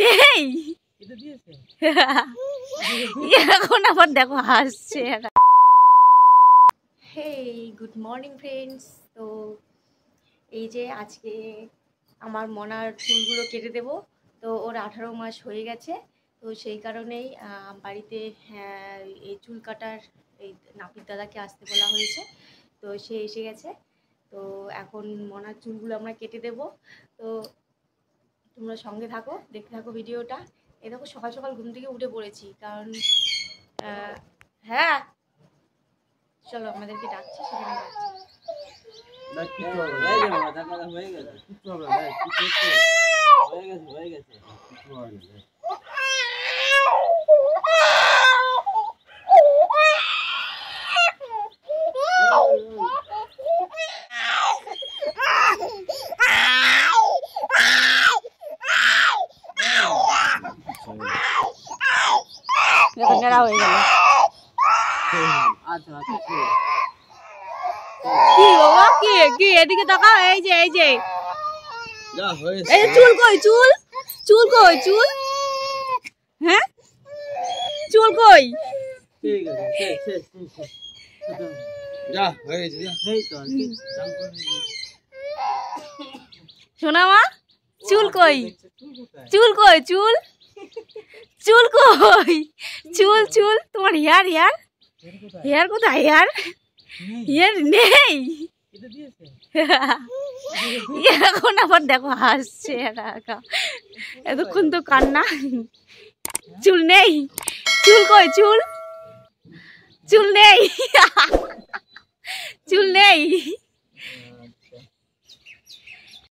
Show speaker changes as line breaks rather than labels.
নেই এখন আবার দেখো হাসছে। Hey good morning friends. তো এই যে আজকে আমার মনার চুলগুলো কেটে দেব। তো ওর 18 মাস হয়ে গেছে, তো সেই কারণেই বাড়িতে এই চুল কাটার এই নাপিত দাদাকে আসতে বলা হয়েছে। তো সে এসে গেছে। তো এখন মনার চুলগুলো আমরা কেটে দেব। তো তোমরা সঙ্গে থাকো, দেখতে থাকো ভিডিওটা। এই দেখো সকাল সকাল ঘুম থেকে উঠে পড়েছি, কারণ হ্যাঁ চলো আমাদেরকে ডাকছি, সেখানে যাচ্ছি। হয়ে গেল কি বাবা, কি কি এদিকে তাকাও। এই যে এই যে এই চুল কই, চুল চুল কই, চুল হ্যাঁ চুল কই? ঠিক আছে যা হয়ে গেছে, এই তো শোনা মা, চুল কই, চুল কই, চুল চুল কই, চুল চুল তোমার হেয়ার হেয়ার হেয়ার কোথায়? হেয়ার হেয়ার নেই এখন আবার দেখো হাসছে। এতক্ষণ তো কান্না। চুল নেই, চুল কই, চুল চুল নেই চুল নেই।